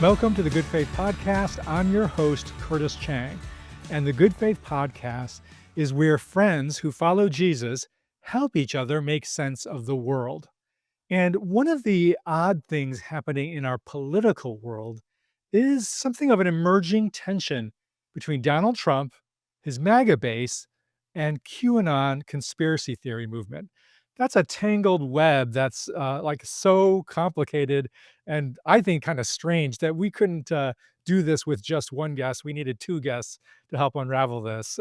Welcome to the Good Faith Podcast. I'm your host, Curtis Chang. And the Good Faith Podcast is where friends who follow Jesus help each other make sense of the world. And one of the odd things happening in our political world is something of an emerging tension between Donald Trump, his MAGA base, and QAnon conspiracy theory movement. That's a tangled web that's like so complicated and I think kind of strange that we couldn't do this with just one guest. We needed two guests to help unravel this.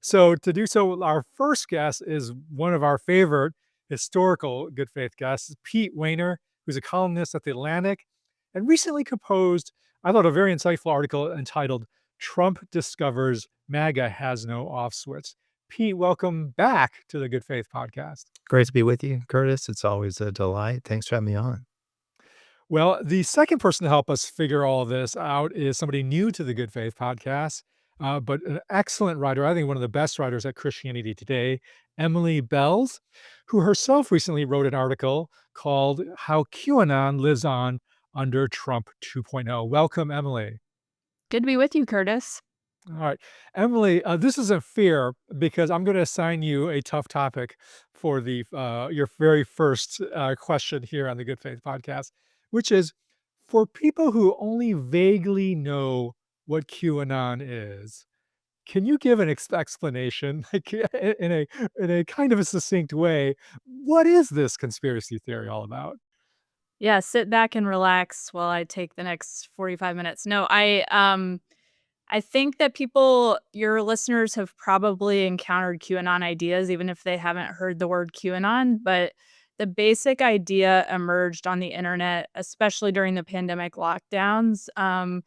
So to do so, our first guest is one of our favorite historical good faith guests, Pete Wehner, who's a columnist at The Atlantic and recently composed, I thought, a very insightful article entitled Trump Discovers MAGA Has No Off Switch. Pete, welcome back to the Good Faith Podcast. Great to be with you, Curtis. It's always a delight. Thanks for having me on. Well, the second person to help us figure all this out is somebody new to the Good Faith Podcast, but an excellent writer, I think one of the best writers at Christianity Today, Emily Belz, who herself recently wrote an article called How QAnon Lives On Under Trump 2.0. Welcome, Emily. Good to be with you, Curtis. All right. Emily, this is a fear because I'm going to assign you a tough topic for the your very first question here on the Good Faith Podcast, which is for people who only vaguely know what QAnon is. Can you give an explanation, like in a kind of a succinct way? What is this conspiracy theory all about? Yeah, sit back and relax while I take the next 45 minutes. No, I think that your listeners have probably encountered QAnon ideas, even if they haven't heard the word QAnon. But the basic idea emerged on the internet, especially during the pandemic lockdowns. And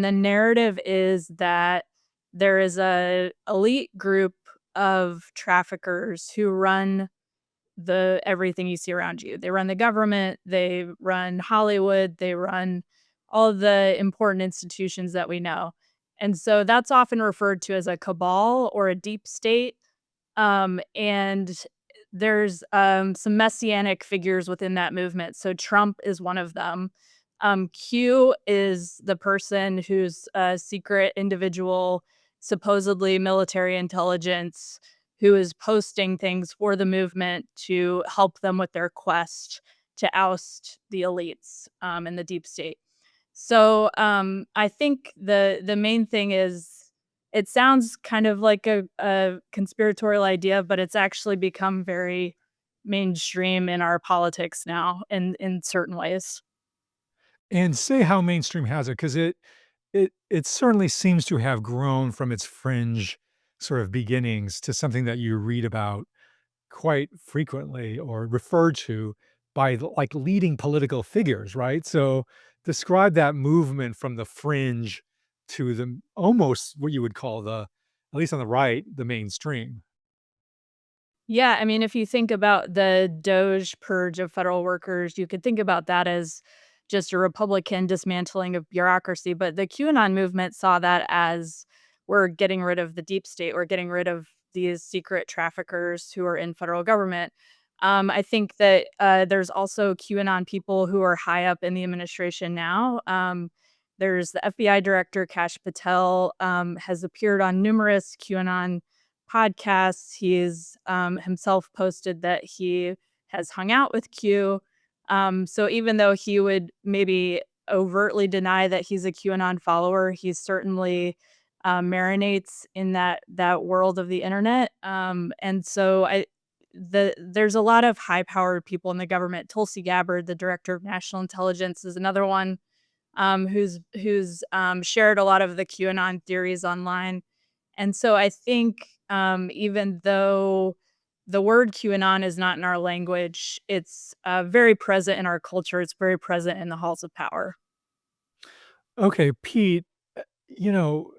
the narrative is that there is a elite group of traffickers who run everything you see around you. They run the government, they run Hollywood, they run all of the important institutions that we know. And so that's often referred to as a cabal or a deep state. And there's some messianic figures within that movement. So Trump is one of them. Q is the person who's a secret individual, supposedly military intelligence, who is posting things for the movement to help them with their quest to oust the elites in the deep state. So I think the main thing is it sounds kind of like a conspiratorial idea, but it's actually become very mainstream in our politics now in certain ways. And say how mainstream has it, because it certainly seems to have grown from its fringe sort of beginnings to something that you read about quite frequently or referred to by like leading political figures, right? So describe that movement from the fringe to the almost what you would call at least on the right, the mainstream. Yeah, I mean, if you think about the Doge purge of federal workers, you could think about that as just a Republican dismantling of bureaucracy. But the QAnon movement saw that as we're getting rid of the deep state, we're getting rid of these secret traffickers who are in federal government. I think that there's also QAnon people who are high up in the administration now. There's the FBI director, Kash Patel, has appeared on numerous QAnon podcasts. He's himself posted that he has hung out with Q. So even though he would maybe overtly deny that he's a QAnon follower, he certainly marinates in that world of the internet. And so there's a lot of high-powered people in the government. Tulsi Gabbard, the director of national intelligence, is another one who's shared a lot of the QAnon theories online. And so I think even though the word QAnon is not in our language, it's very present in our culture. It's very present in the halls of power. Okay, Pete, you know,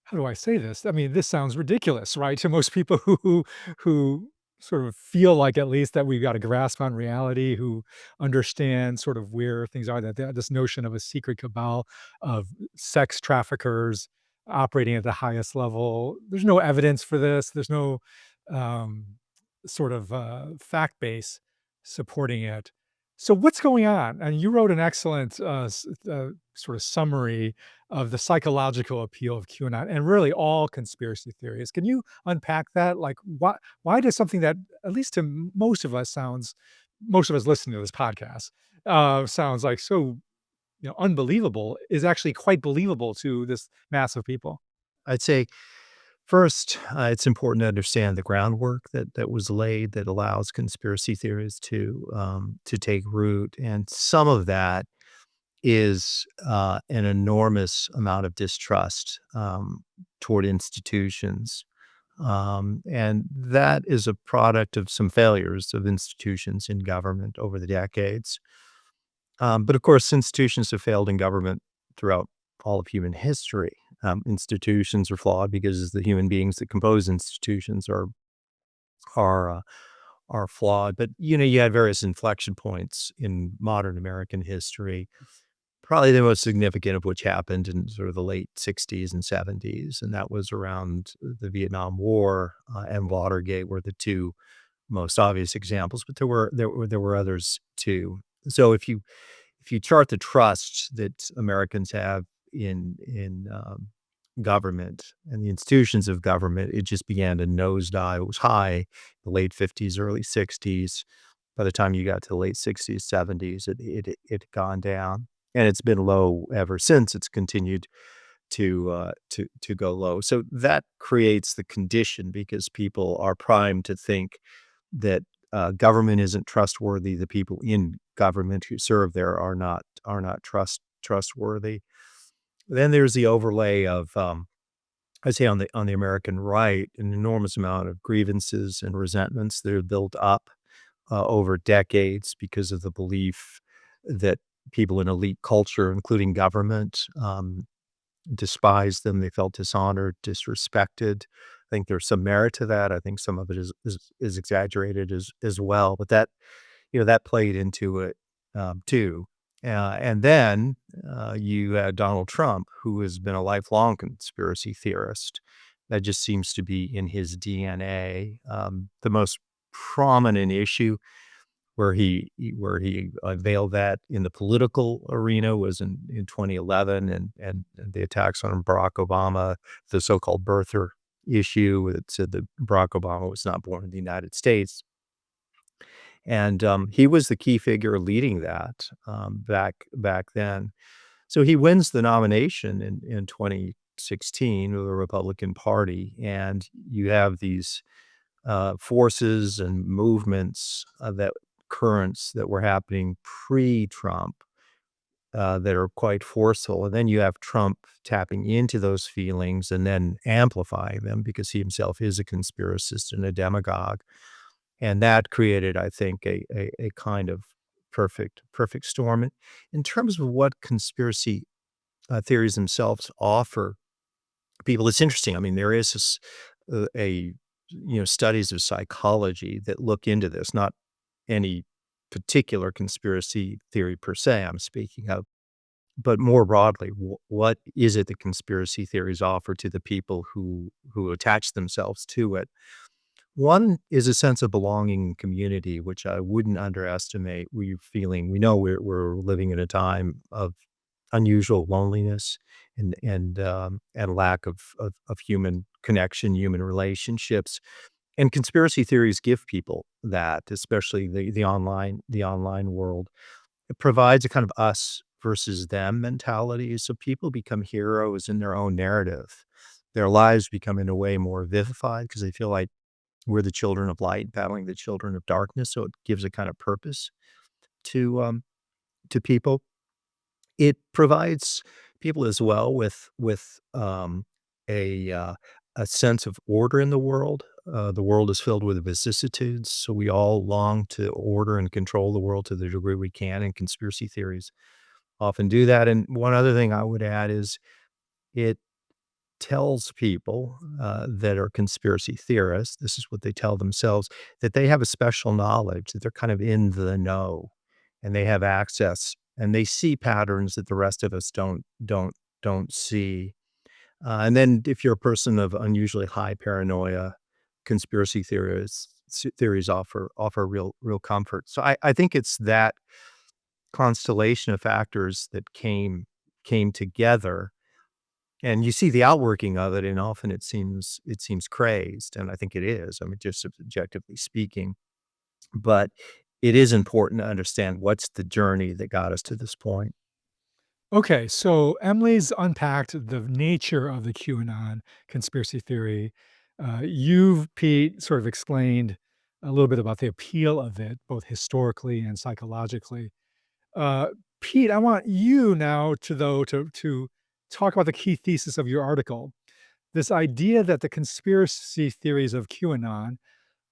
how do I say this? I mean, this sounds ridiculous, right? To most people who sort of feel like at least that we've got a grasp on reality, who understand sort of where things are, that this notion of a secret cabal of sex traffickers operating at the highest level. There's no evidence for this. There's no um, sort of fact base supporting it. So what's going on? And you wrote an excellent sort of summary of the psychological appeal of QAnon and really all conspiracy theories. Can you unpack that? Like, why does something that, at least to most of us, most of us listening to this podcast, sounds like so unbelievable, is actually quite believable to this mass of people? I'd say first, it's important to understand the groundwork that was laid that allows conspiracy theories to take root, and some of that is an enormous amount of distrust toward institutions. And that is a product of some failures of institutions in government over the decades. But of course, institutions have failed in government throughout all of human history. Institutions are flawed because the human beings that compose institutions are uh, are flawed. But you had various inflection points in modern American history. Probably the most significant of which happened in sort of the late '60s and '70s, and that was around the Vietnam War and Watergate were the two most obvious examples. But there were others too. So if you chart the trust that Americans have in government and the institutions of government, it just began to nosedive. It was high, the late '50s, early '60s. By the time you got to the late '60s, '70s, it had gone down, and it's been low ever since. It's continued to go low. So that creates the condition because people are primed to think that government isn't trustworthy. The people in government who serve there are not trustworthy. Then there's the overlay of I'd say on the American right, an enormous amount of grievances and resentments that are built up over decades because of the belief that people in elite culture, including government, despised them. They felt dishonored, disrespected. I think there's some merit to that. I think some of it is exaggerated as well, but that played into it, too. And then, you had Donald Trump, who has been a lifelong conspiracy theorist. That just seems to be in his DNA. The most prominent issue where he unveiled that in the political arena was in 2011 and the attacks on Barack Obama, the so-called birther issue that said that Barack Obama was not born in the United States. And he was the key figure leading that back then. So he wins the nomination in 2016 with the Republican Party, and you have these forces and movements that currents that were happening pre-Trump that are quite forceful. And then you have Trump tapping into those feelings and then amplifying them because he himself is a conspiracist and a demagogue. And that created, I think, a kind of perfect storm. In terms of what conspiracy theories themselves offer people, it's interesting. I mean, there is a studies of psychology that look into this, not any particular conspiracy theory per se I'm speaking of, but more broadly, what is it that conspiracy theories offer to the people who attach themselves to it? One is a sense of belonging and community, which I wouldn't underestimate. We know we're living in a time of unusual loneliness and lack of human connection, human relationships. And conspiracy theories give people that, especially the online world. It provides a kind of us versus them mentality. So people become heroes in their own narrative. Their lives become in a way more vivified because they feel like we're the children of light battling the children of darkness. So it gives a kind of purpose to people. It provides people as well with a, uh, a sense of order in the world. The world is filled with vicissitudes, so we all long to order and control the world to the degree we can, and conspiracy theories often do that. And one other thing I would add is it tells people, that are conspiracy theorists, this is what they tell themselves, that they have a special knowledge, that they're kind of in the know, and they have access, and they see patterns that the rest of us don't see. And then if you're a person of unusually high paranoia, conspiracy theories offer real comfort. So I think it's that constellation of factors that came together, and you see the outworking of it, and often it seems crazed, and I think it is. I mean, just subjectively speaking, but it is important to understand what's the journey that got us to this point. Okay, so Emily's unpacked the nature of the QAnon conspiracy theory. You've, Pete, sort of explained a little bit about the appeal of it, both historically and psychologically. Uh, Pete, I want you now to though to talk about the key thesis of your article. This idea that the conspiracy theories of QAnon,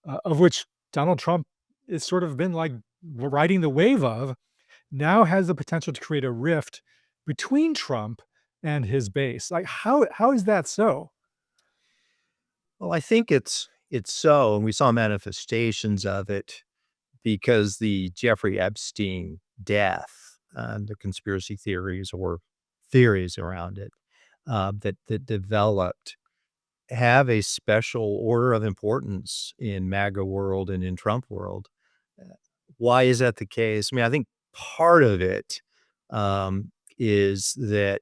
of which Donald Trump has sort of been like riding the wave of, now has the potential to create a rift between Trump and his base. Like how is that so? Well, I think it's so, and we saw manifestations of it because the Jeffrey Epstein death, the conspiracy theories or theories around it, that developed have a special order of importance in MAGA world and in Trump world. Uh, why is that the case? I mean, I think part of it, is that,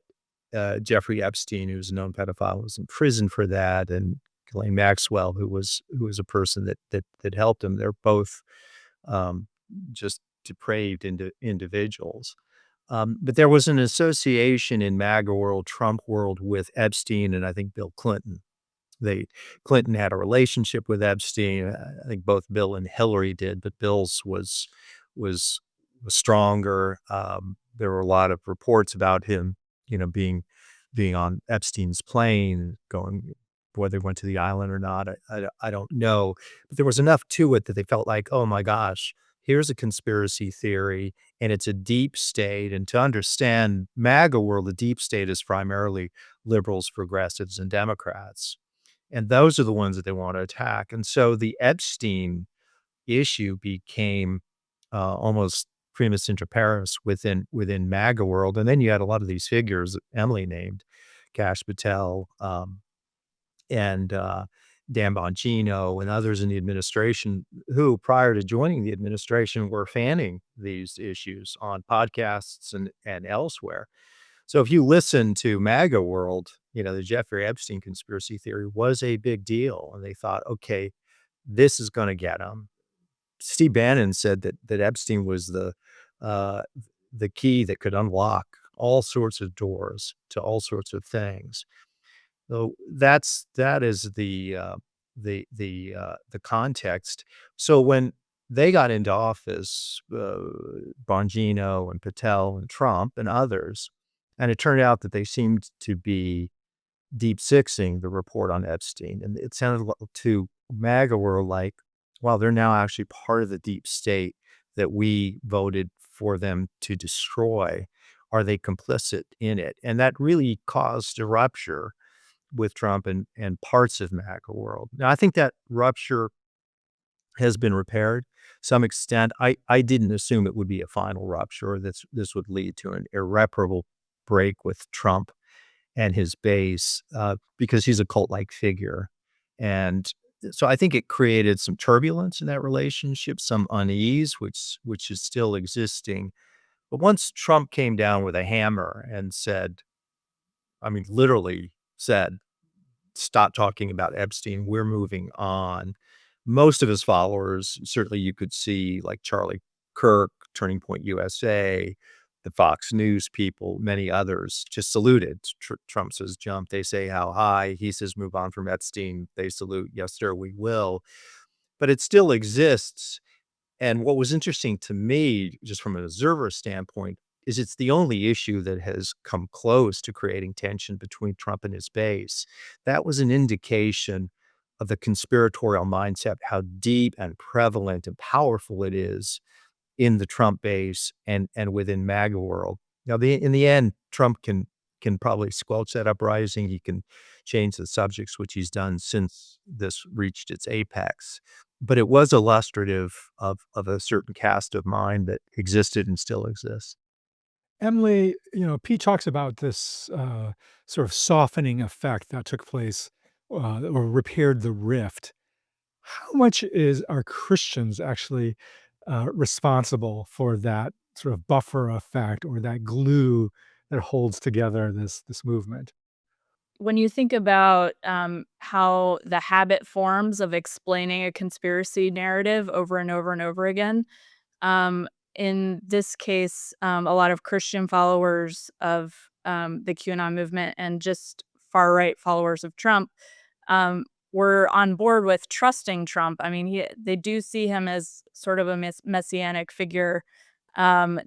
Jeffrey Epstein, who's a known pedophile, was in prison for that, and Ghislaine Maxwell, who was a person that helped him. They're both, um, just depraved individuals. But there was an association in MAGA world, Trump world with Epstein and I think Bill Clinton. They Clinton had a relationship with Epstein. I think both Bill and Hillary did, but Bill's was was stronger. There were a lot of reports about him, being on Epstein's plane, going whether he went to the island or not. I don't know, but there was enough to it that they felt like, oh my gosh, here's a conspiracy theory, and it's a deep state. And to understand MAGA world, the deep state is primarily liberals, progressives, and Democrats. And those are the ones that they want to attack. And so the Epstein issue became almost primus inter pares within MAGA world. And then you had a lot of these figures that Emily named, Cash Patel, and Dan Bongino and others in the administration who, prior to joining the administration, were fanning these issues on podcasts and elsewhere. So if you listen to MAGA world, the Jeffrey Epstein conspiracy theory was a big deal, and they thought, okay, this is going to get them. Steve Bannon said that Epstein was uh, the key that could unlock all sorts of doors to all sorts of things. So that is the context. So when they got into office, Bongino and Patel and Trump and others, and it turned out that they seemed to be deep sixing the report on Epstein, and it sounded to MAGA were like, "Wow, they're now actually part of the deep state that we voted for them to destroy. Are they complicit in it?" And that really caused a rupture with Trump and parts of MAGA world. Now, I think that rupture has been repaired some extent. I didn't assume it would be a final rupture or this would lead to an irreparable break with Trump and his base, because he's a cult-like figure. And so I think it created some turbulence in that relationship, some unease, which is still existing. But once Trump came down with a hammer and said, I mean, literally said, stop talking about Epstein. We're moving on. Most of his followers, certainly you could see like Charlie Kirk, Turning Point USA, the Fox News people, many others just saluted. Trump says jump. They say how high. He says move on from Epstein. They salute. Yes, sir, we will. But it still exists. And what was interesting to me, just from an observer standpoint, is it's the only issue that has come close to creating tension between Trump and his base. That was an indication of the conspiratorial mindset, how deep and prevalent and powerful it is in the Trump base and within MAGA world. Now, in the end, Trump can probably squelch that uprising. He can change the subjects, which he's done since this reached its apex. But it was illustrative of a certain cast of mind that existed and still exists. Emily, Pete talks about this sort of softening effect that took place or repaired the rift. How much are Christians actually responsible for that sort of buffer effect or that glue that holds together this movement? When you think about, how the habit forms of explaining a conspiracy narrative over and over and over again, um, in this case, a lot of Christian followers of, the QAnon movement and just far right followers of Trump, um, were on board with trusting Trump. I mean, they do see him as sort of a messianic figure. I'm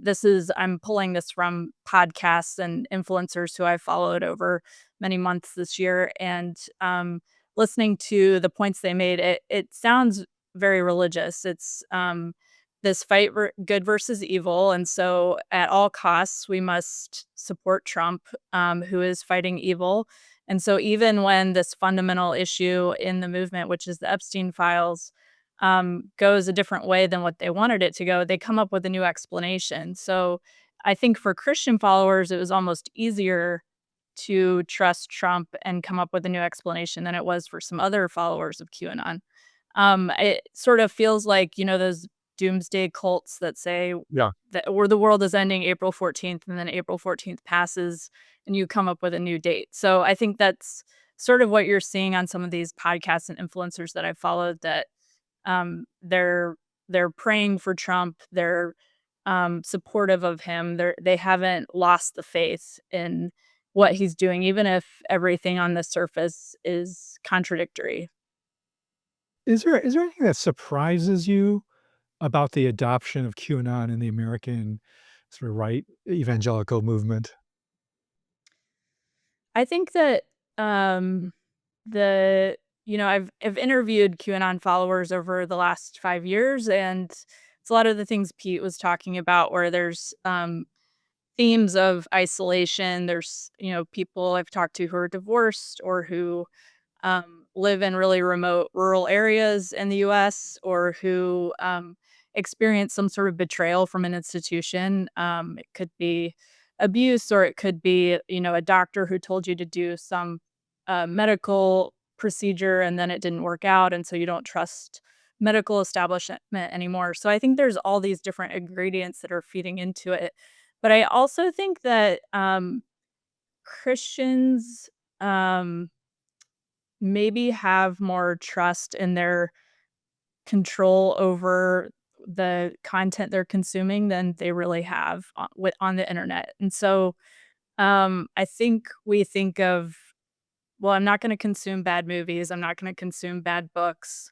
pulling this from podcasts and influencers who I followed over many months this year, and listening to the points they made, it sounds very religious. It's this fight good versus evil, and so at all costs we must support Trump, who is fighting evil. And so even when this fundamental issue in the movement, which is the Epstein files, goes a different way than what they wanted it to go, they come up with a new explanation. So I think for Christian followers, it was almost easier to trust Trump and come up with a new explanation than it was for some other followers of QAnon. It sort of feels like, those doomsday cults that say Yeah. that or the world is ending April 14th, and then April 14th passes and you come up with a new date. So I think that's sort of what you're seeing on some of these podcasts and influencers that I followed, that they're praying for Trump, they're supportive of him. They haven't lost the faith in what he's doing, even if everything on the surface is contradictory. Is there anything that surprises you about the adoption of QAnon in the American sort of right evangelical movement? I think that the I've interviewed QAnon followers over the last 5 years, and it's a lot of the things Pete was talking about, where there's themes of isolation. There's people I've talked to who are divorced or who live in really remote rural areas in the US, or who experience some sort of betrayal from an institution. It could be abuse, or it could be, a doctor who told you to do some medical procedure and then it didn't work out. And so you don't trust medical establishment anymore. So I think there's all these different ingredients that are feeding into it. But I also think that Christians, maybe have more trust in their control over the content they're consuming than they really have on the internet. And so, I think we think of, well, I'm not gonna consume bad movies, I'm not gonna consume bad books.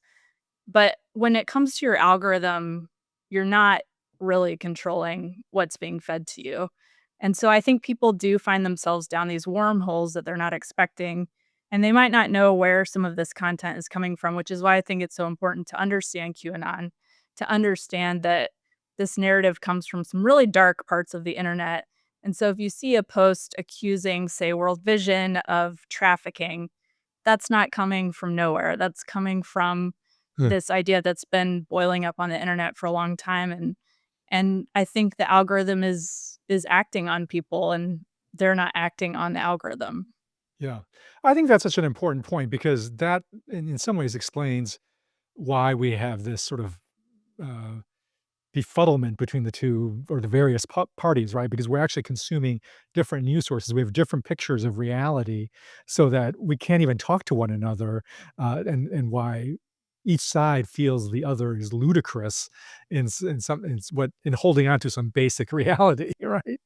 But when it comes to your algorithm, you're not really controlling what's being fed to you. And so I think people do find themselves down these wormholes that they're not expecting, and they might not know where some of this content is coming from, which is why I think it's so important to understand QAnon, to understand that this narrative comes from some really dark parts of the internet. And so if you see a post accusing, say, World Vision of trafficking, that's not coming from nowhere. That's coming from Huh. this idea that's been boiling up on the internet for a long time, and I think the algorithm is acting on people, and they're not acting on the algorithm. Yeah. I think that's such an important point because that in some ways explains why we have this sort of uh, befuddlement between the two or the various parties, right? Because we're actually consuming different news sources. We have different pictures of reality so that we can't even talk to one another, and why each side feels the other is ludicrous in holding on to some basic reality, right?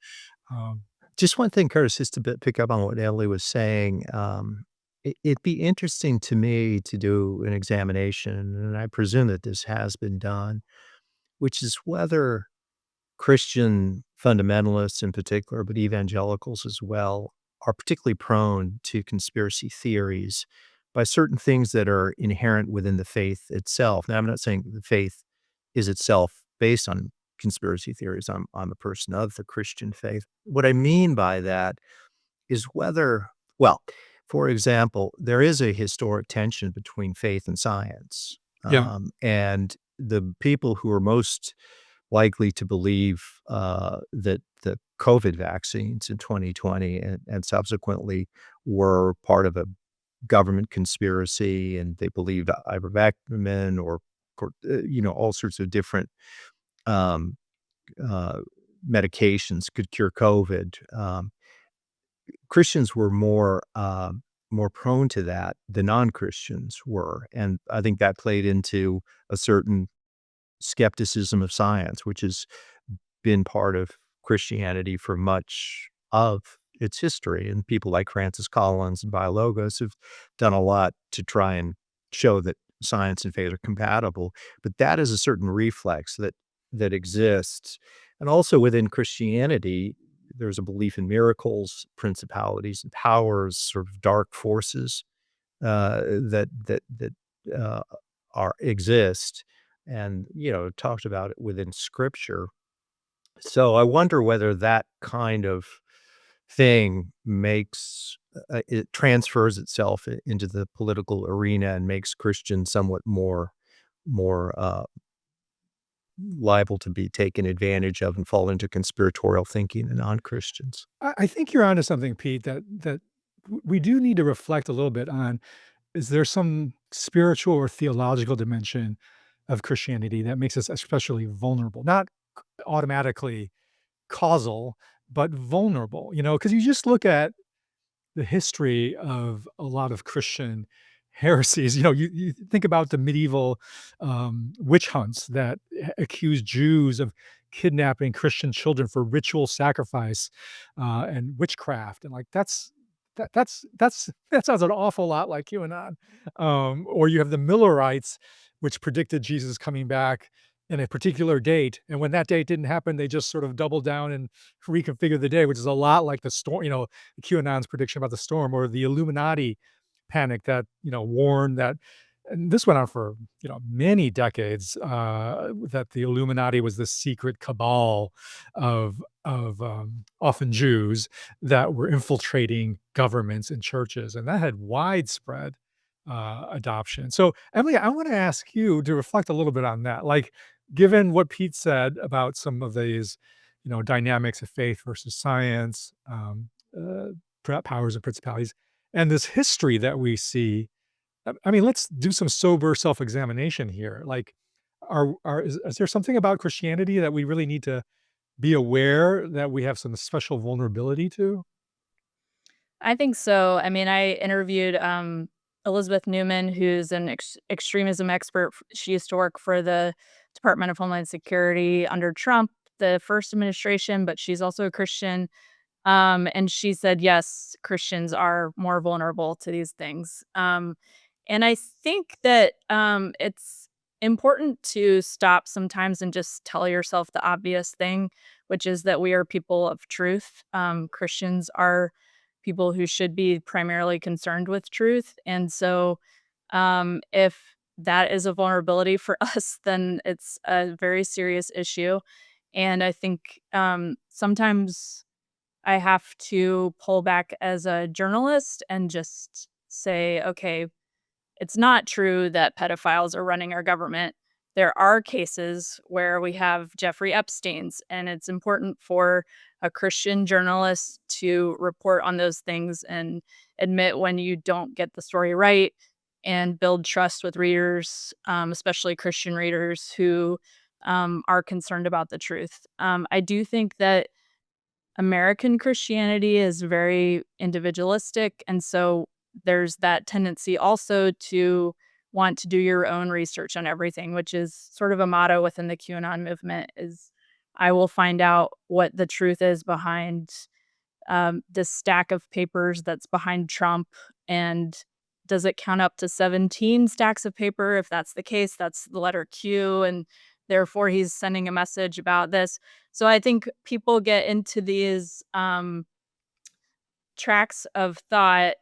Um, Just one thing, Curtis, just to pick up on what Ellie was saying. It'd be interesting to me to do an examination, and I presume that this has been done, which is whether Christian fundamentalists in particular, but evangelicals as well, are particularly prone to conspiracy theories by certain things that are inherent within the faith itself. Now, I'm not saying the faith is itself based on conspiracy theories. I'm a person of the Christian faith. What I mean by that is whether, well, for example, there is a historic tension between faith and science. yeah. And the people who are most likely to believe that the COVID vaccines in 2020 and subsequently were part of a government conspiracy, and they believed ivermectin or all sorts of different um, uh, medications could cure COVID. Christians were more prone to that than non-Christians were, and I think that played into a certain skepticism of science, which has been part of Christianity for much of its history, and people like Francis Collins and Biologos have done a lot to try and show that science and faith are compatible, but that is a certain reflex that exists, and also within Christianity, there's a belief in miracles, principalities, and powers, sort of dark forces, that uh, are exist, and, talked about it within Scripture. So I wonder whether that kind of thing makes it transfers itself into the political arena and makes Christians somewhat more liable to be taken advantage of and fall into conspiratorial thinking than non-Christians. I think you're onto something, Pete, that we do need to reflect a little bit on. Is there some spiritual or theological dimension of Christianity that makes us especially vulnerable? Not automatically causal, but vulnerable, because you just look at the history of a lot of Christian heresies. You think about the medieval witch hunts that accused Jews of kidnapping Christian children for ritual sacrifice and witchcraft, and like that sounds an awful lot like QAnon. Or you have the Millerites, which predicted Jesus coming back in a particular date, and when that date didn't happen, they just sort of doubled down and reconfigured the day, which is a lot like the storm. QAnon's prediction about the storm, or the Illuminati panic that, warned that, and this went on for, many decades, that the Illuminati was this secret cabal of often Jews that were infiltrating governments and churches, and that had widespread adoption. So, Emily, I want to ask you to reflect a little bit on that. Like, given what Pete said about some of these, dynamics of faith versus science, powers and principalities, and this history that we see. I mean, let's do some sober self-examination here. Like, is there something about Christianity that we really need to be aware that we have some special vulnerability to? I think so. I mean, I interviewed Elizabeth Newman, who's an extremism expert. She used to work for the Department of Homeland Security under Trump, the first administration, but she's also a Christian. And she said, yes, Christians are more vulnerable to these things. And I think that it's important to stop sometimes and just tell yourself the obvious thing, which is that we are people of truth. Christians are people who should be primarily concerned with truth. And so if that is a vulnerability for us, then it's a very serious issue. And I think sometimes I have to pull back as a journalist and just say, okay, it's not true that pedophiles are running our government. There are cases where we have Jeffrey Epstein's, and it's important for a Christian journalist to report on those things and admit when you don't get the story right and build trust with readers, especially Christian readers who are concerned about the truth. I do think that American Christianity is very individualistic, and so there's that tendency also to want to do your own research on everything, which is sort of a motto within the QAnon movement is, "I will find out what the truth is behind, this stack of papers that's behind Trump, and does it count up to 17 stacks of paper? If that's the case, that's the letter Q, and therefore he's sending a message about this." So I think people get into these tracks of thought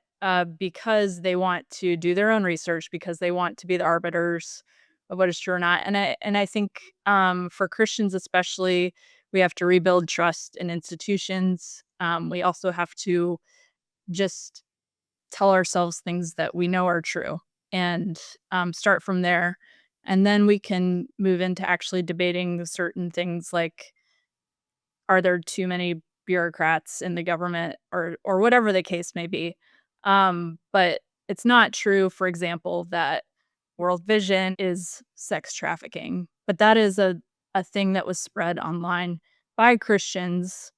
because they want to do their own research, because they want to be the arbiters of what is true or not. And I think for Christians especially, we have to rebuild trust in institutions. We also have to just tell ourselves things that we know are true and start from there. And then we can move into actually debating certain things like, are there too many bureaucrats in the government or whatever the case may be. But It's not true, for example, that World Vision is sex trafficking, but that is a thing that was spread online by Christians,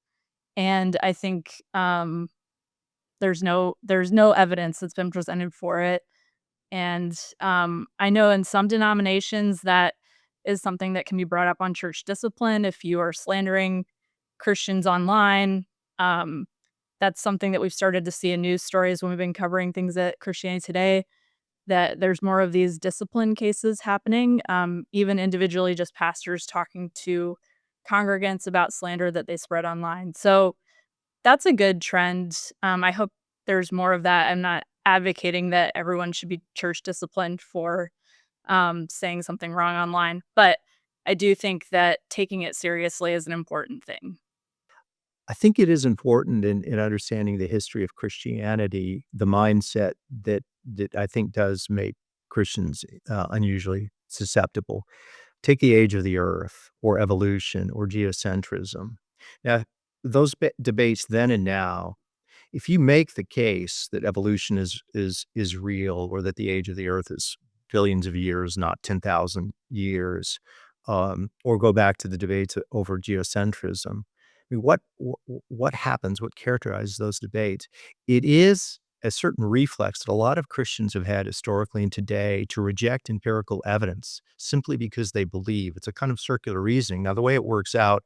and I think, there's no evidence that's been presented for it, and, I know in some denominations that is something that can be brought up on church discipline if you are slandering Christians online. um, that's something that we've started to see in news stories when we've been covering things at Christianity Today, that there's more of these discipline cases happening, even individually, just pastors talking to congregants about slander that they spread online. So that's a good trend. I hope there's more of that. I'm not advocating that everyone should be church disciplined for saying something wrong online, but I do think that taking it seriously is an important thing. I think it is important in understanding the history of Christianity, the mindset that I think does make Christians, unusually susceptible. Take the age of the earth or evolution or geocentrism. Now, those debates then and now, if you make the case that evolution is real or that the age of the earth is billions of years, not 10,000 years, or go back to the debates over geocentrism, I mean, what happens? What characterizes those debates? It is a certain reflex that a lot of Christians have had historically and today to reject empirical evidence simply because they believe. It's a kind of circular reasoning. Now, the way it works out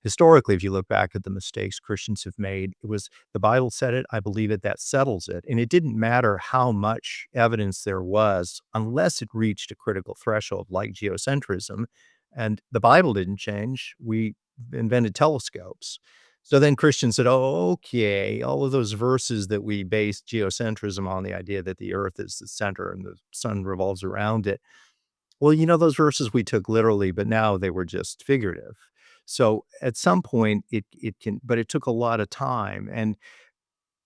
historically, if you look back at the mistakes Christians have made, it was the Bible said it, I believe it, that settles it. And it didn't matter how much evidence there was, unless it reached a critical threshold like geocentrism. And the Bible didn't change. We invented telescopes. So then Christians said, oh, okay, all of those verses that we based geocentrism on, the idea that the earth is the center and the sun revolves around it. Well, those verses we took literally, but now they were just figurative. So at some point it can, but it took a lot of time. And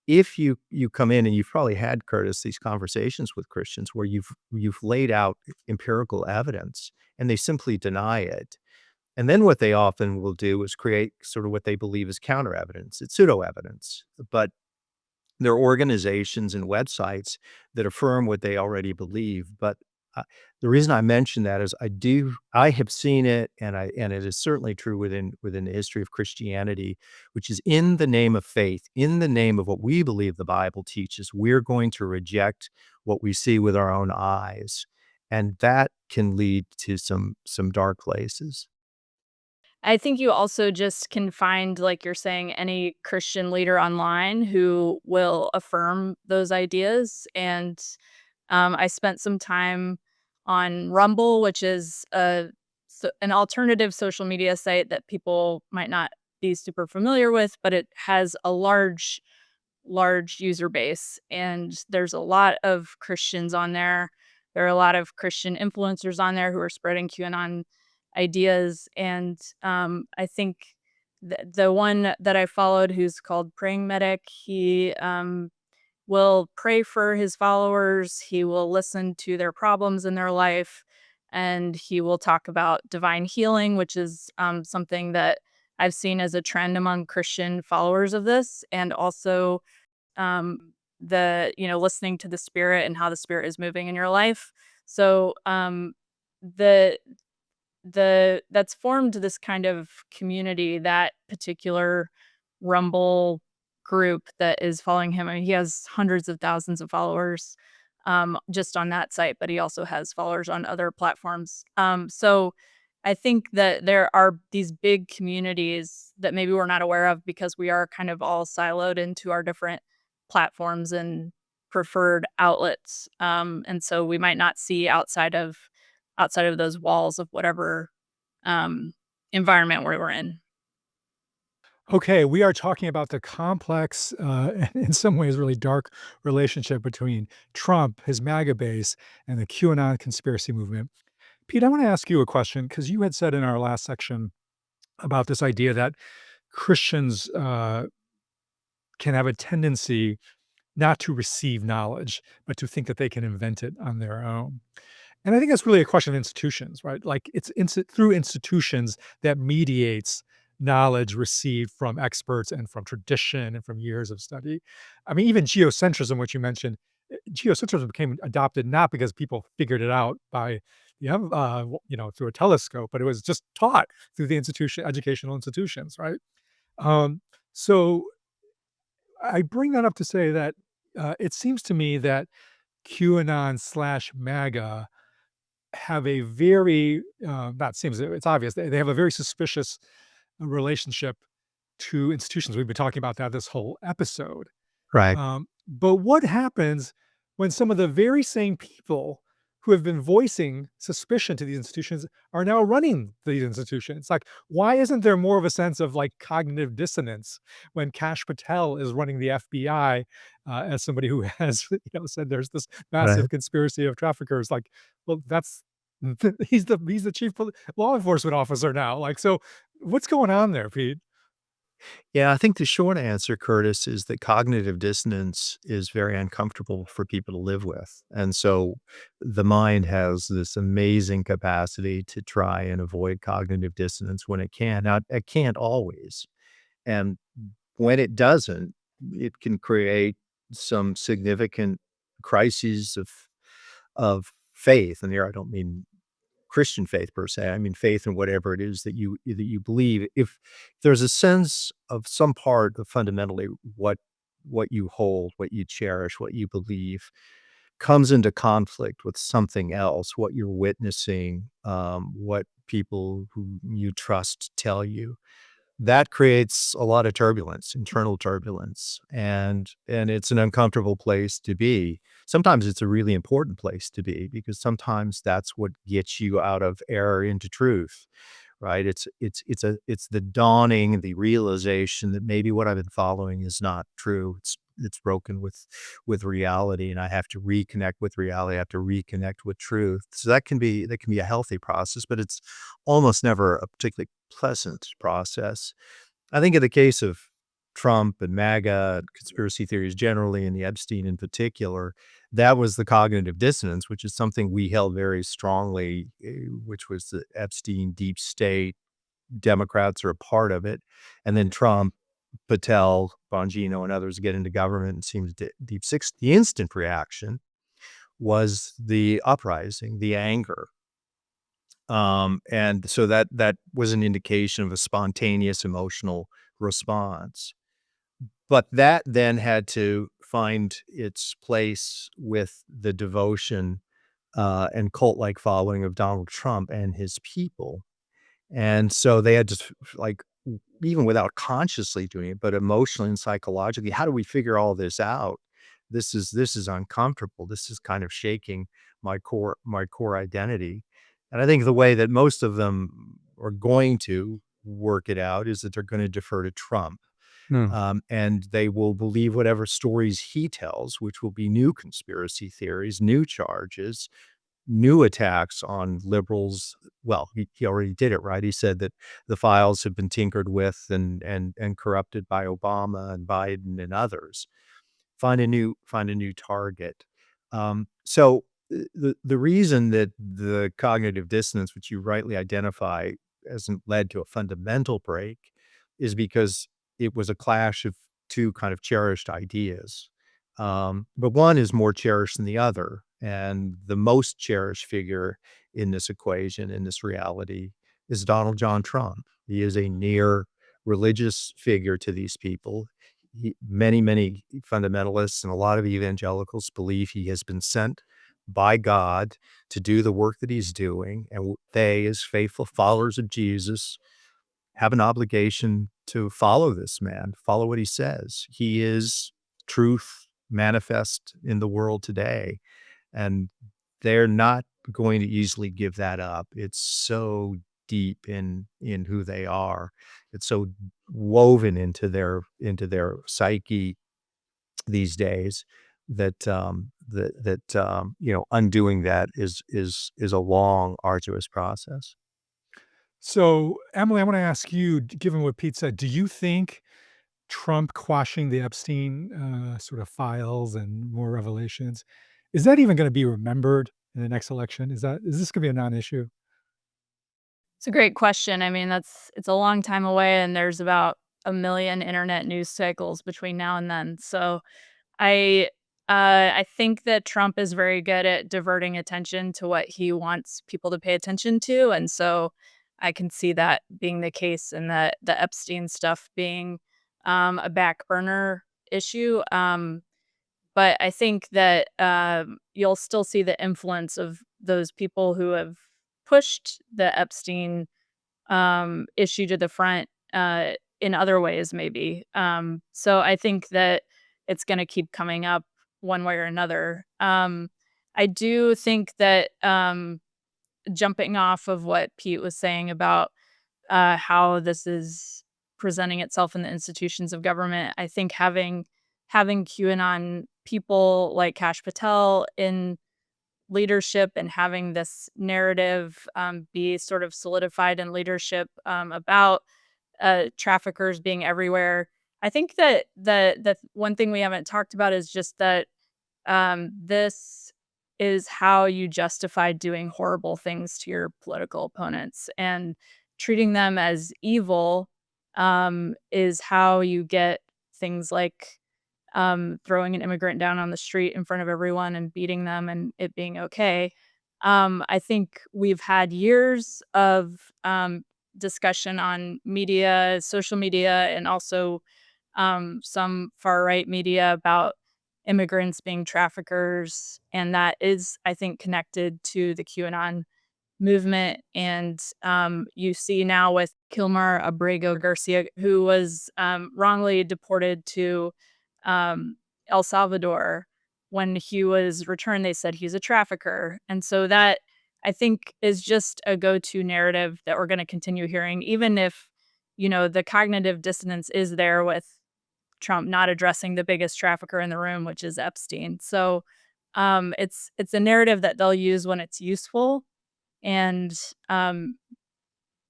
if you come in and you've probably had, Curtis, these conversations with Christians where you've laid out empirical evidence and they simply deny it. And then what they often will do is create sort of what they believe is counter evidence. It's pseudo evidence, but there are organizations and websites that affirm what they already believe, but, uh, the reason I mention that is I have seen it, and it is certainly true within the history of Christianity, which is in the name of faith, in the name of what we believe the Bible teaches, we're going to reject what we see with our own eyes, and that can lead to some dark places. I think you also just can find, like you're saying, any Christian leader online who will affirm those ideas. And I spent some time on Rumble, which is an alternative social media site that people might not be super familiar with, but it has a large user base, and there's a lot of Christians on there. There are a lot of Christian influencers on there who are spreading QAnon ideas, and I think the one that I followed, who's called Praying Medic, he will pray for his followers. He will listen to their problems in their life, and he will talk about divine healing, which is something that I've seen as a trend among Christian followers of this, and also listening to the spirit and how the spirit is moving in your life. So the that's formed this kind of community, that particular Rumble group that is following him. I mean, he has hundreds of thousands of followers just on that site, but he also has followers on other platforms. So I think that there are these big communities that maybe we're not aware of because we are kind of all siloed into our different platforms and preferred outlets. And so we might not see outside of those walls of whatever um, environment we're in. Okay, we are talking about the complex, and in some ways really dark relationship between Trump, his MAGA base, and the QAnon conspiracy movement. Pete, I want to ask you a question because you had said in our last section about this idea that Christians can have a tendency not to receive knowledge, but to think that they can invent it on their own. And I think that's really a question of institutions, right? Like it's through institutions that mediates knowledge received from experts and from tradition and from years of study. I mean, even geocentrism, which you mentioned, geocentrism became adopted not because people figured it out by through a telescope, but it was just taught through the educational institutions, right? Um, so I bring that up to say that it seems to me that QAnon slash MAGA have a very not seems it's obvious they have a very suspicious relationship to institutions. We've been talking about that this whole episode. Right. But what happens when some of the very same people who have been voicing suspicion to these institutions are now running these institutions? Like, why isn't there more of a sense of like cognitive dissonance when Kash Patel is running the FBI as somebody who has said there's this Right. massive conspiracy of traffickers? Like, well, that's he's the chief law enforcement officer now. Like, so what's going on there, Pete? Yeah, I think the short answer, Curtis, is that cognitive dissonance is very uncomfortable for people to live with. And so the mind has this amazing capacity to try and avoid cognitive dissonance when it can. Now, it can't always. And when it doesn't, it can create some significant crises of faith. And here I don't mean Christian faith per se. I mean faith in whatever it is that you believe. If there's a sense of some part of fundamentally what you hold, what you cherish, what you believe comes into conflict with something else, what you're witnessing, what people who you trust tell you, that creates a lot of turbulence, internal turbulence, and it's an uncomfortable place to be. Sometimes it's a really important place to be because sometimes that's what gets you out of error into truth, right? It's the dawning, the realization that maybe what I've been following is not true. It's broken with reality, and I have to reconnect with reality. I have to reconnect with truth. So that can be a healthy process, but it's almost never a particularly pleasant process. I think in the case of Trump and MAGA, and conspiracy theories generally, and the Epstein in particular, that was the cognitive dissonance, which is something we held very strongly, which was the Epstein deep state. Democrats are a part of it. And then Trump, Patel, Bongino, and others get into government and seems deep six. The instant reaction was the uprising, the anger. And so that was an indication of a spontaneous emotional response. But that then had to find its place with the devotion and cult-like following of Donald Trump and his people. And so they had to like, even without consciously doing it, but emotionally and psychologically, how do we figure all this out? This is uncomfortable. This is kind of shaking my core identity. And I think the way that most of them are going to work it out is that they're going to defer to Trump. Hmm. And they will believe whatever stories he tells, which will be new conspiracy theories, new charges, new attacks on liberals. Well, he already did it, right? He said that the files have been tinkered with and corrupted by Obama and Biden and others. Find a new target. So the reason that the cognitive dissonance, which you rightly identify, hasn't led to a fundamental break is because it was a clash of two kind of cherished ideas. But one is more cherished than the other. And the most cherished figure in this equation, in this reality, is Donald John Trump. He is a near religious figure to these people. Many fundamentalists and a lot of evangelicals believe he has been sent by God to do the work that he's doing. And they, as faithful followers of Jesus, have an obligation to follow this man, follow what he says. He is truth manifest in the world today, and they're not going to easily give that up. It's so deep in who they are. It's so woven into their psyche these days that undoing that is a long, arduous process. So, Emily, I want to ask you, given what Pete said, do you think Trump quashing the Epstein sort of files and more revelations, is that even going to be remembered in the next election? Is this going to be a non-issue? It's a great question. I mean, it's a long time away, and there's about a million internet news cycles between now and then. So I I think that Trump is very good at diverting attention to what he wants people to pay attention to, and so I can see that being the case, and that the Epstein stuff being a back burner issue. But I think that you'll still see the influence of those people who have pushed the Epstein issue to the front in other ways, maybe. So I think that it's going to keep coming up one way or another. I do think that jumping off of what Pete was saying about how this is presenting itself in the institutions of government, I think having QAnon people like Kash Patel in leadership and having this narrative be sort of solidified in leadership about traffickers being everywhere. I think that the one thing we haven't talked about is just that this is how you justify doing horrible things to your political opponents, and treating them as evil is how you get things like throwing an immigrant down on the street in front of everyone and beating them and it being okay. I think we've had years of discussion on media, social media, and also some far right media about immigrants being traffickers. And that is, I think, connected to the QAnon movement. And you see now with Kilmar Abrego Garcia, who was wrongly deported to El Salvador. When he was returned, they said he's a trafficker. And so that, I think, is just a go-to narrative that we're going to continue hearing, even if, the cognitive dissonance is there with Trump not addressing the biggest trafficker in the room, which is Epstein. So it's a narrative that they'll use when it's useful, and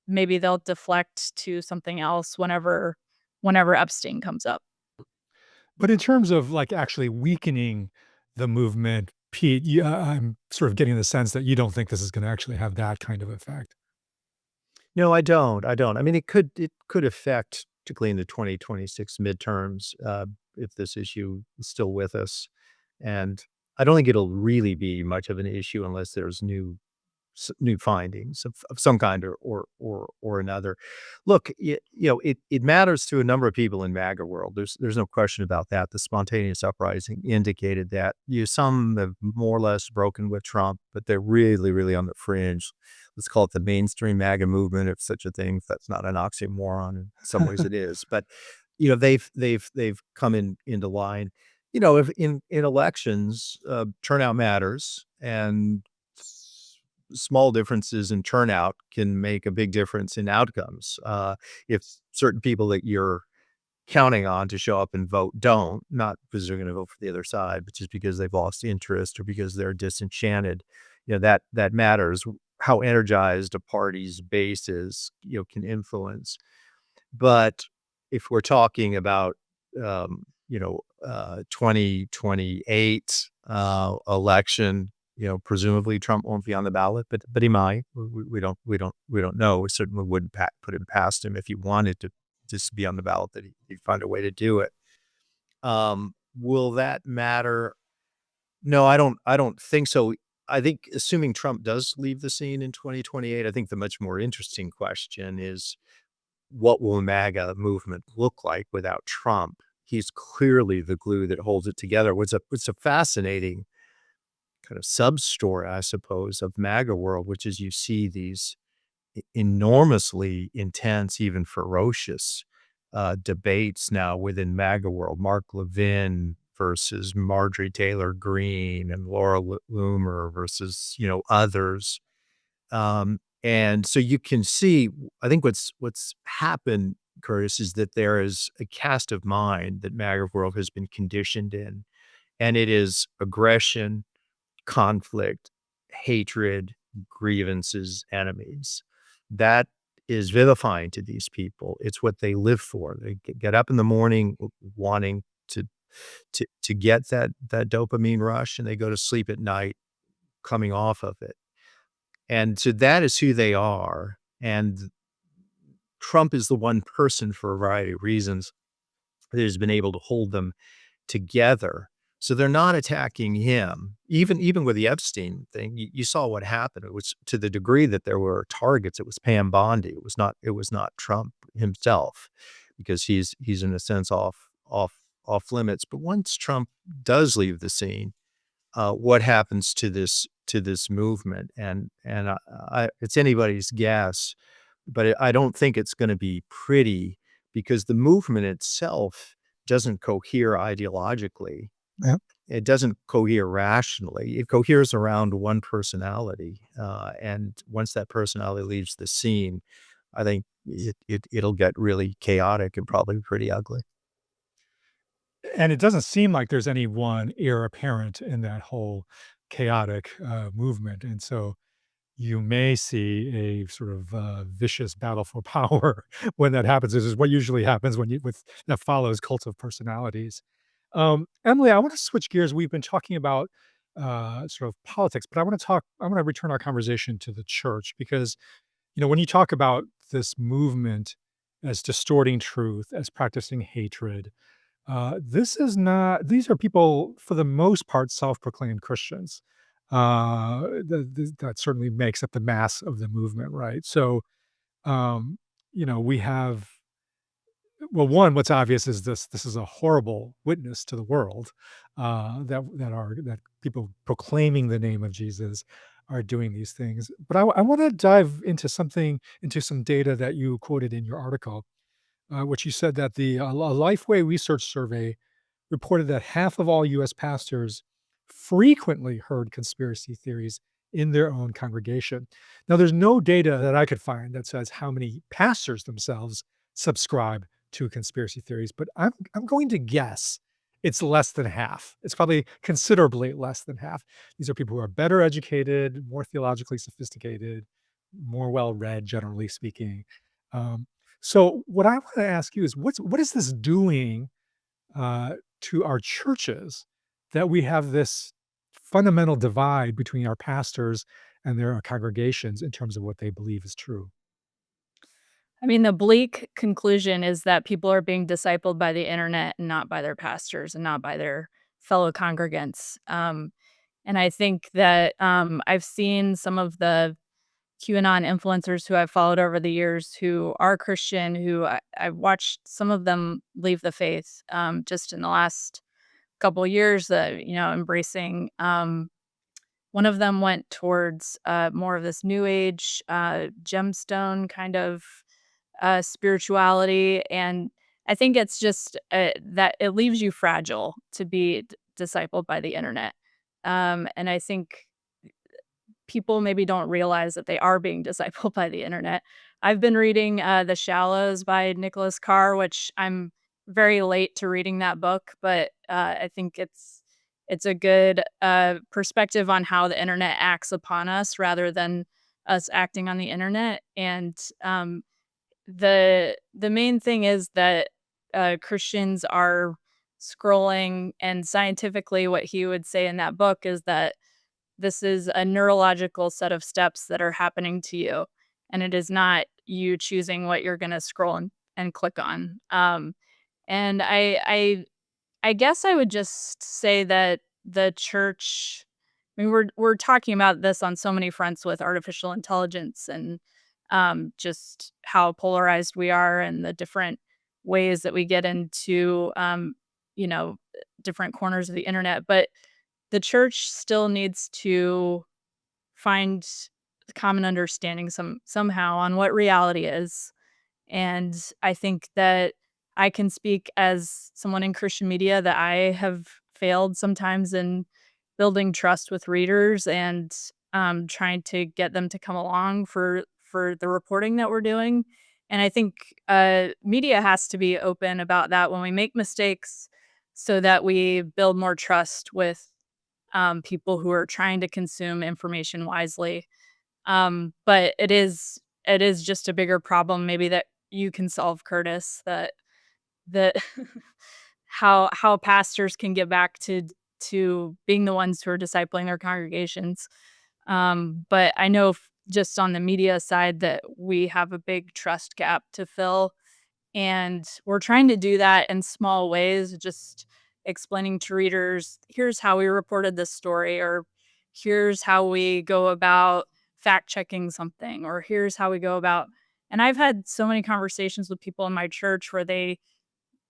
maybe they'll deflect to something else whenever Epstein comes up. But in terms of, like, actually weakening the movement, Pete, I'm sort of getting the sense that you don't think this is gonna actually have that kind of effect. No, I don't. I mean, it could affect, particularly in the 2026 midterms, if this issue is still with us, and I don't think it'll really be much of an issue unless there's new findings of some kind or another. Look, it matters to a number of people in MAGA world. There's no question about that. The spontaneous uprising indicated that. Some have more or less broken with Trump, but they're really, really on the fringe. Let's call it the mainstream MAGA movement, if such a thing. If that's not an oxymoron. In some ways, it is. But they've come into line. If in elections, turnout matters, and small differences in turnout can make a big difference in outcomes. If certain people that you're counting on to show up and vote don't, not because they're going to vote for the other side, but just because they've lost interest or because they're disenchanted, that matters. How energized a party's base is, can influence. But if we're talking about, 2028 election, presumably Trump won't be on the ballot, but he might. We don't know. We certainly wouldn't put him past him if he wanted to just be on the ballot, that he'd find a way to do it. Will that matter? No, I don't think so. I think assuming Trump does leave the scene in 2028, I think the much more interesting question is, what will the MAGA movement look like without Trump? He's clearly the glue that holds it together. What's a fascinating kind of sub-story, I suppose, of MAGA world, which is you see these enormously intense, even ferocious debates now within MAGA world. Mark Levin versus Marjorie Taylor Greene, and Laura Loomer versus others. And so you can see, I think what's happened, Curtis, is that there is a cast of mind that MAGA world has been conditioned in, and it is aggression, conflict, hatred, grievances, enemies. That is vivifying to these people. It's what they live for. They get up in the morning wanting to get that dopamine rush, and they go to sleep at night coming off of it. And so that is who they are. And Trump is the one person, for a variety of reasons, that has been able to hold them together. So they're not attacking him. Even with the Epstein thing, you saw what happened. It was to the degree that there were targets, it was Pam Bondi. It was not Trump himself, because he's in a sense off limits. But once Trump does leave the scene, what happens to this movement? And it's anybody's guess, but I don't think it's gonna be pretty, because the movement itself doesn't cohere ideologically. Yeah. It doesn't cohere rationally. It coheres around one personality, and once that personality leaves the scene, I think it'll get really chaotic and probably pretty ugly. And it doesn't seem like there's any one heir apparent in that whole chaotic movement. And so you may see a sort of vicious battle for power when that happens. This is what usually happens when you with that follows cult of personalities. Emily, I want to switch gears. We've been talking about sort of politics, but I want to return our conversation to the church because, when you talk about this movement as distorting truth, as practicing hatred, this is not these are people, for the most part, self-proclaimed Christians. That certainly makes up the mass of the movement, right? So, we have one, what's obvious is this is a horrible witness to the world, that people proclaiming the name of Jesus are doing these things. But I wanna dive into some data that you quoted in your article, which you said that the a Lifeway research survey reported that half of all US pastors frequently heard conspiracy theories in their own congregation. Now, there's no data that I could find that says how many pastors themselves subscribe to conspiracy theories, but I'm going to guess it's less than half. It's probably considerably less than half. These are people who are better educated, more theologically sophisticated, more well-read, generally speaking. Um, so what I want to ask you is what is this doing to our churches, that we have this fundamental divide between our pastors and their congregations in terms of what they believe is true? I mean, the bleak conclusion is that people are being discipled by the internet and not by their pastors and not by their fellow congregants. And I think that I've seen some of the QAnon influencers who I've followed over the years who are Christian, who I've watched some of them leave the faith just in the last couple years, that, embracing. One of them went towards more of this new age gemstone kind of spirituality. And I think it's just that it leaves you fragile to be discipled by the internet. And I think people maybe don't realize that they are being discipled by the internet. I've been reading The Shallows by Nicholas Carr, which I'm very late to reading that book, but I think it's a good perspective on how the internet acts upon us rather than us acting on the internet. And the main thing is that Christians are scrolling, and scientifically, what he would say in that book is that this is a neurological set of steps that are happening to you, and it is not you choosing what you're gonna scroll and click on. And I guess I would just say that the church, I mean, we're talking about this on so many fronts with artificial intelligence and, just how polarized we are and the different ways that we get into, you know, different corners of the internet, but the church still needs to find common understanding somehow on what reality is. And I think that I can speak as someone in Christian media that I have failed sometimes in building trust with readers and trying to get them to come along for the reporting that we're doing. And I think media has to be open about that when we make mistakes, so that we build more trust with people who are trying to consume information wisely. But it is just a bigger problem maybe that you can solve, Curtis, that how pastors can get back to being the ones who are discipling their congregations. But I know just on the media side that we have a big trust gap to fill, and we're trying to do that in small ways, just explaining to readers, here's how we reported this story, or here's how we go about fact checking something, or here's how we go about. And I've had so many conversations with people in my church where they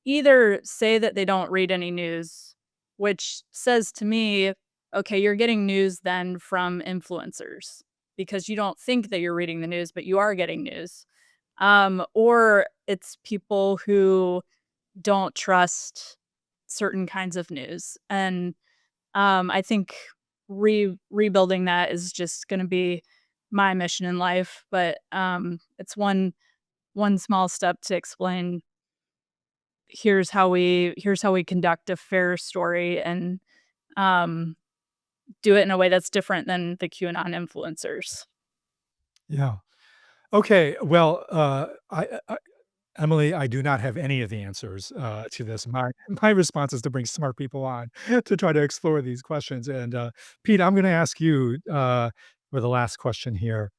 either say that they don't read any news, which says to me, okay, you're getting news then from influencers because you don't think that you're reading the news, but you are getting news. Or it's people who don't trust certain kinds of news. And I think rebuilding that is just going to be my mission in life. But it's one small step to explain here's how we conduct a fair story and um, do it in a way that's different than the QAnon influencers. Yeah. Okay. Well, Emily, I do not have any of the answers to this. My response is to bring smart people on to try to explore these questions. And Pete, I'm going to ask you for the last question here,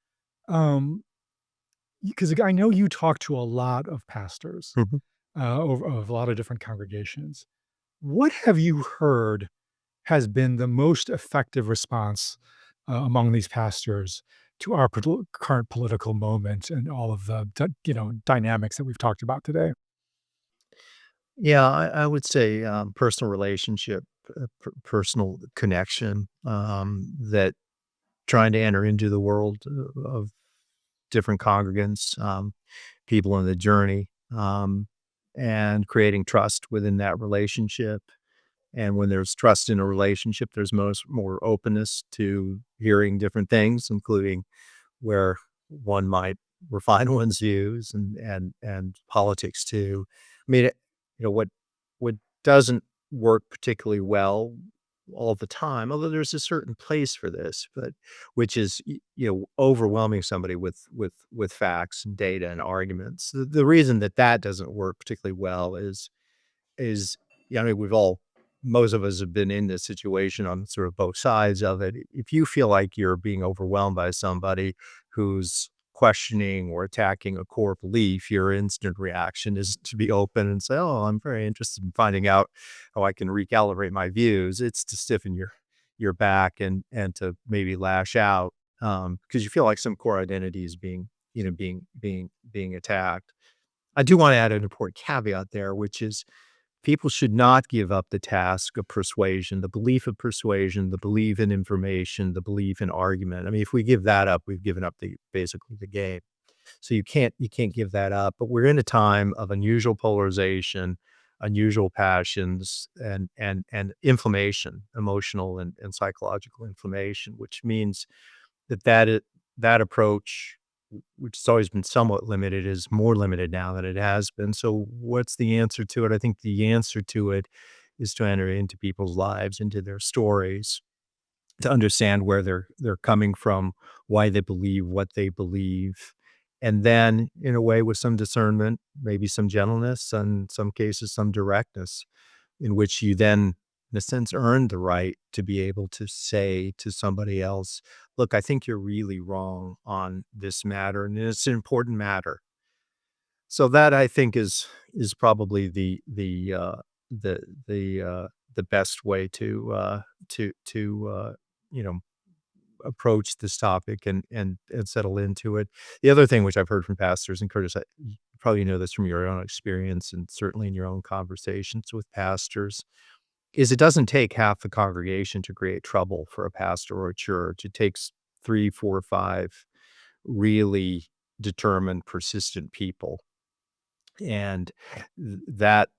because I know you talk to a lot of pastors Mhm. of a lot of different congregations. What have you heard has been the most effective response among these pastors to our current political moment and all of the dynamics that we've talked about today? Yeah, I would say, personal relationship, personal connection, that trying to enter into the world of different congregants, people in the journey, and creating trust within that relationship. And when there's trust in a relationship, there's more openness to hearing different things, including where one might refine one's views and politics too. I mean, what doesn't work particularly well all the time, although there's a certain place for this, but which is overwhelming somebody with facts and data and arguments. The reason that that doesn't work particularly well is, yeah, I mean, most of us have been in this situation on sort of both sides of it. If you feel like you're being overwhelmed by somebody who's questioning or attacking a core belief, your instant reaction is to be open and say, "Oh, I'm very interested in finding out how I can recalibrate my views." It's to stiffen your back and to maybe lash out, because you feel like some core identity is being attacked. I do want to add an important caveat there, which is people should not give up the task of persuasion, the belief of persuasion, the belief in information, the belief in argument. I mean, if we give that up, we've given up basically the game. So you can't give that up. But we're in a time of unusual polarization, unusual passions, and inflammation, emotional and psychological inflammation, which means that approach, which has always been somewhat limited, is more limited now than it has been. So what's the answer to it? I think the answer to it is to enter into people's lives, into their stories, to understand where they're coming from, why they believe what they believe, and then in a way with some discernment, maybe some gentleness, and some cases some directness, in which you then, in a sense, earn the right to be able to say to somebody else, "Look, I think you're really wrong on this matter, and it's an important matter." So that I think is probably the the best way to you know approach this topic and settle into it. The other thing which I've heard from pastors, and Curtis, you probably know this from your own experience and certainly in your own conversations with pastors, is it doesn't take half the congregation to create trouble for a pastor or a church. It takes 3, 4, 5 really determined, persistent people. And that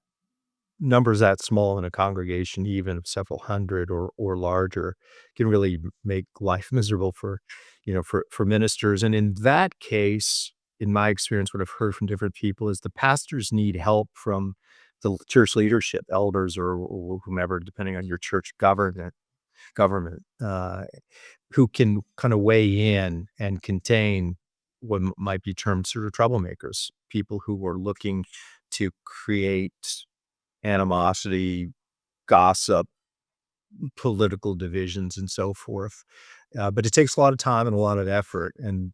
numbers that small in a congregation, even of several hundred or larger, can really make life miserable for ministers. And in that case, in my experience, what I've heard from different people is the pastors need help from the church leadership, elders or whomever, depending on your church government, who can kind of weigh in and contain what might be termed sort of troublemakers, people who are looking to create animosity, gossip, political divisions, and so forth. But it takes a lot of time and a lot of effort. And,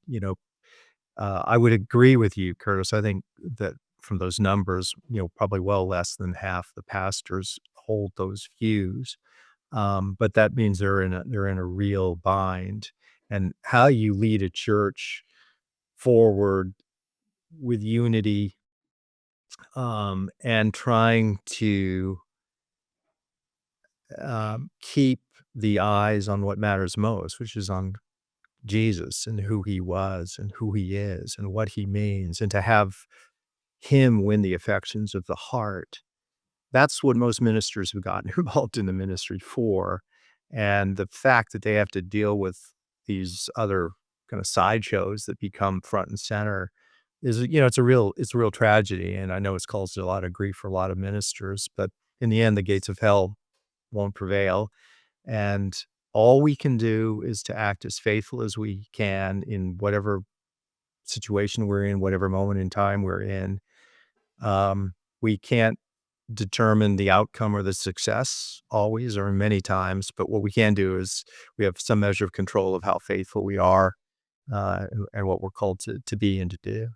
I would agree with you, Curtis. I think that from those numbers, probably well less than half the pastors hold those views. But that means they're in a real bind. And how you lead a church forward with unity, and trying to keep the eyes on what matters most, which is on Jesus and who he was and who he is and what he means, and to have him win the affections of the heart. That's what most ministers have gotten involved in the ministry for. And the fact that they have to deal with these other kind of sideshows that become front and center is, it's a real tragedy. And I know it's caused a lot of grief for a lot of ministers, but in the end, the gates of hell won't prevail. And all we can do is to act as faithful as we can in whatever situation we're in, whatever moment in time we're in. We can't determine the outcome or the success always or many times, but what we can do is we have some measure of control of how faithful we are, and what we're called to be and to do.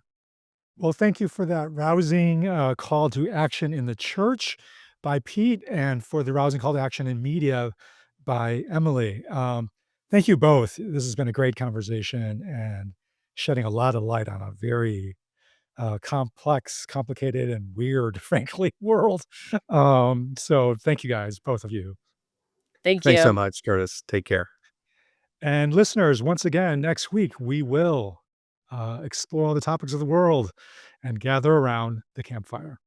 Well, thank you for that rousing call to action in the church by Pete and for the rousing call to action in media by Emily. Thank you both. This has been a great conversation and shedding a lot of light on a very complex, complicated, and weird, frankly, world. So thank you guys, both of you. Thank Thanks so you. much, Curtis. Take care. And listeners, once again, next week we will explore all the topics of the world and gather around the campfire.